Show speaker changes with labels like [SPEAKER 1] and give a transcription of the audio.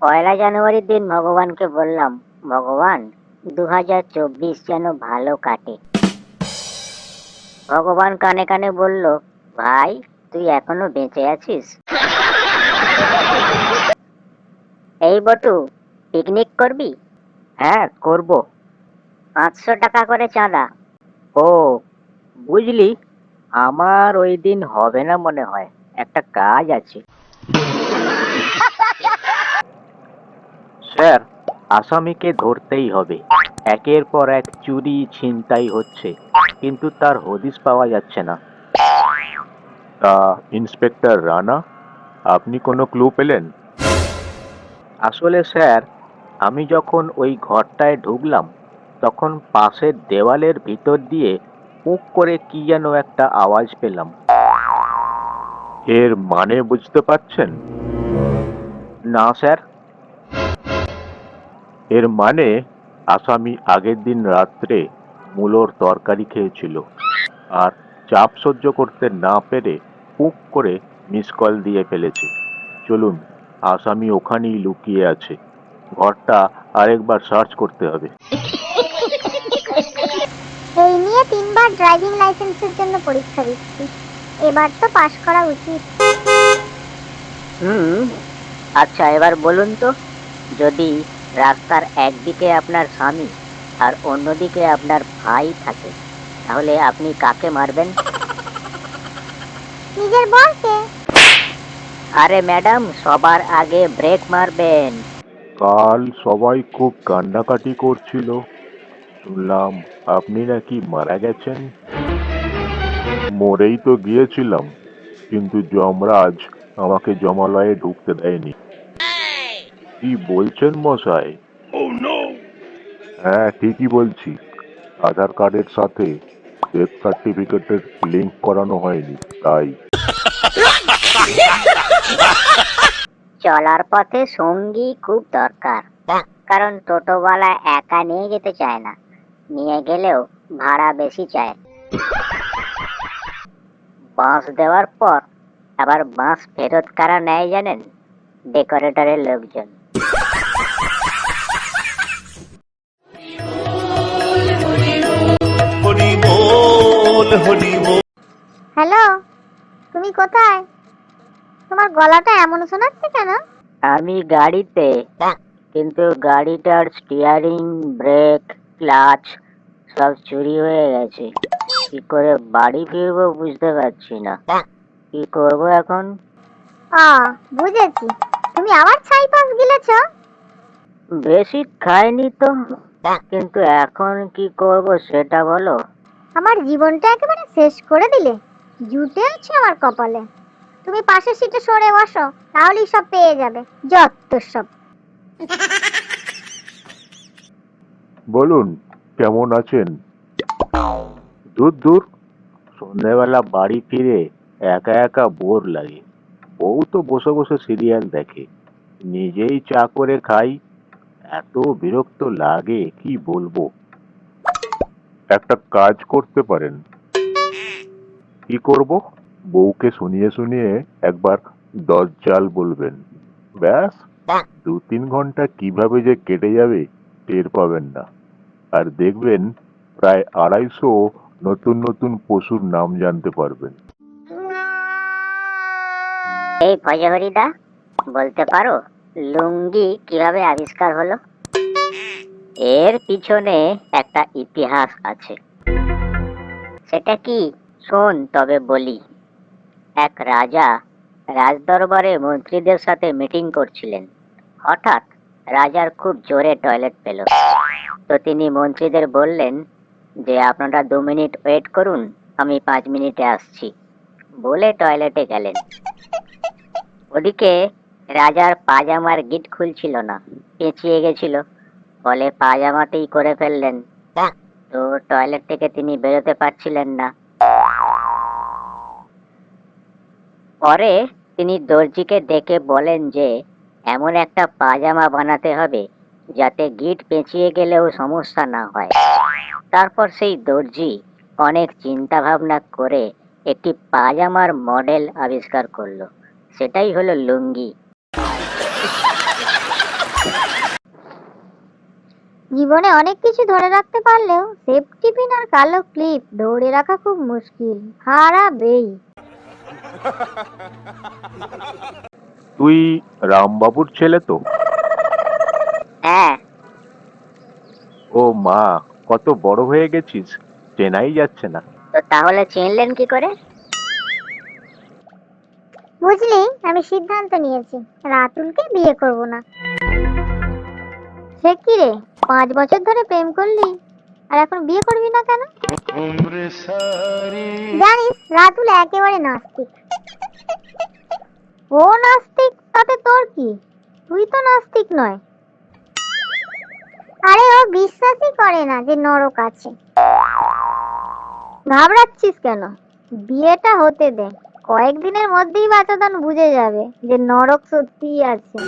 [SPEAKER 1] পয়লা জানুয়ারির দিন ভগবানকে বললাম, ভগবান 2024 যেন ভালো কাটে। ভগবান কানে কানে বলল, ভাই তুই এখনো বেঁচে আছিস। এই বটু, পিকনিক করবি?
[SPEAKER 2] হ্যাঁ, করব।
[SPEAKER 1] 500 টাকা করে চাঁদা।
[SPEAKER 2] ও, বুঝলি, আমার ওই দিন হবে না মনে হয়, একটা কাজ আছে। স্যার, আসামিকে ধরতেই হবে। একের পর এক চুরি ছিনতাই হচ্ছে, কিন্তু তার হদিস পাওয়া যাচ্ছে না। তা ইন্সপেক্টর রানা, আপনি কোনো ক্লু পেলেন? আসলে স্যার, আমি যখন ওই ঘরটায় ঢুকলাম, তখন পাশের দেওয়ালের ভিতর দিয়ে পুক করে কি যেন একটা আওয়াজ পেলাম। এর মানে বুঝতে পারছেন? না স্যার। এর মানে আসামি আগের দিন রাত্রে মূলোর তরকারি খেয়েছিল, আর চাপ সহ্য করতে না পেরে পুক করে মিস কল দিয়ে ফেলেছে। চলুন, আসামি ওখানেই লুকিয়ে আছে। ঘরটা আরেকবার সার্চ করতে হবে।
[SPEAKER 3] এই নিয়ে 3বার ড্রাইভিং লাইসেন্সের জন্য পরীক্ষা দিচ্ছি, এবার তো পাশ করা উচিত।
[SPEAKER 1] আচ্ছা, এবার বলুন তো, যদি রাস্তার একদিকে আপনার স্বামী আর অন্যদিকে আপনার ভাই থাকে, তাহলে আপনি কাকে মারবেন?
[SPEAKER 3] নিজের বরকে।
[SPEAKER 1] আরে ম্যাডাম, সবার আগে ব্রেক মারবেন।
[SPEAKER 4] কাল সবাই খুব কান্নাকাটি করছিল, শুনলাম আপনি নাকি মারা গেছেন। মরেই তো গিয়েছিলাম, কিন্তু যমরাজ আমাকে জমালয়ে ঢুকতে দেয়নি। কি বলছেন মশাই? হ্যাঁ, ঠিকই বলছি। আধার কার্ডের সাথে ডেথ সার্টিফিকেটের লিংক করানো হয়নি, তাই।
[SPEAKER 1] চলার পথে সঙ্গী খুব দরকার, কারণ টোটোওয়ালা একা নিয়ে যেতে চায় না, নিয়ে গেলেও ভাড়া বেশি চায়। বাঁশ দেওয়ার পর আবার বাঁশ ফেরত কারা নেয় জানেন? ডেকোরেটরের লোকজন।
[SPEAKER 3] হ্যালো, তুমি কোথায়? তোমার গলাটা এমন শোনাচ্ছে কেন?
[SPEAKER 1] আমি গাড়িতে, কিন্তু গাড়িটার স্টিয়ারিং, ব্রেক, ক্লাচ সব চুরি হয়ে গেছে। কি করে বাড়ি ফিরবো বুঝতে পারছি না। কি করব এখন?
[SPEAKER 3] বুঝেছি, তুমি আবার ছাই পাশ গিলেছ।
[SPEAKER 1] বেশি খাইনি তো, কিন্তু এখন কি করব সেটা বলো।
[SPEAKER 3] আমার জীবনটা একেবারে শেষ করে দিলে। জুটে আছে আমার কপালে। তুমি পাশের সিটে সরে বসো, তাহলেই সব পেয়ে যাবে। যত সব।
[SPEAKER 4] বলুন, কেমন আছেন?
[SPEAKER 2] দূর দূর, সন্ধ্যাবেলা বাড়ি ফিরে একা একা বোর লাগে। বউ তো বসে বসে সিরিয়াল দেখে, নিজেই চা করে খাই। এত বিরক্ত লাগে কি বলবো।
[SPEAKER 4] একটা কাজ করতে পারেন। কি করব? বউকে শুনিয়ে শুনিয়ে একবার 10 জাল বলবেন, ব্যাস 2-3 ঘন্টা কিভাবে যে কেটে যাবে টের পাবেন না। আর দেখবেন প্রায় 250 নতুন নতুন পশুর নাম জানতে পারবেন।
[SPEAKER 1] এই ভজহরিদা, বলতে পারো লুঙ্গি কিভাবে আবিষ্কার হলো? এর পিছনে একটা ইতিহাস আছে। সেটা কি, শোন তবে বলি। এক রাজা রাজদরবারে মন্ত্রীদের সাথে মিটিং করছিলেন। হঠাৎ রাজার খুব জোরে টয়লেট পেল। তো তিনি মন্ত্রীদের বললেন যে আপনারা 2 মিনিট ওয়েট করুন, আমি 5 মিনিটে আসছি, বলে টয়লেটে গেলেন। ওদিকে রাজার পাজামার গিট খুলছিল না, পেঁচিয়ে গেছিল, ফলে পাজামাতেই করে ফেললেন। তো টয়লেট থেকে তিনি বেরোতে পারছিলেন না। পরে তিনি দর্জিকে ডেকে বলেন যে এমন একটা পাজামা বানাতে হবে যাতে গিট পেঁচিয়ে গেলেও সমস্যা না হয়। তারপর সেই দর্জি অনেক চিন্তা ভাবনা করে একটি পাজামার মডেল আবিষ্কার করলো। সেটাই হলো লুঙ্গি।
[SPEAKER 3] জীবনে অনেক কিছু ধরে রাখতে পারলেও সেফটি পিন আর কালো ক্লিপ ধরে রাখা খুব মুশকিল, হারাবেই।
[SPEAKER 2] তুই রামবাবুর ছেলে তো?
[SPEAKER 1] হ্যাঁ।
[SPEAKER 2] ও মা, কত বড় হয়ে গেছিস, চেনাই যাচ্ছে না।
[SPEAKER 1] তো তাহলে চিনলেন কি করে?
[SPEAKER 3] বুঝলি, আমি সিদ্ধান্ত নিয়েছি রাতুলকে বিয়ে করব না। সে কি রে, 5 বছর ধরে প্রেম করলি আর এখন বিয়ে করবি না কেন? জানিস রাতুল একেবারে নাস্তিক। ও নাস্তিক তাতে তোর কি? তুই তো নাস্তিক নয়। আরে ও বিশ্বাসই করে না যে নরক আছে। ঘাবড়াচ্ছিস কেন? বিয়েটা হতে দে, কয়েকদিনের মধ্যেই বাচ্চাদান বুঝে যাবে যে নরক সত্যিই আছে।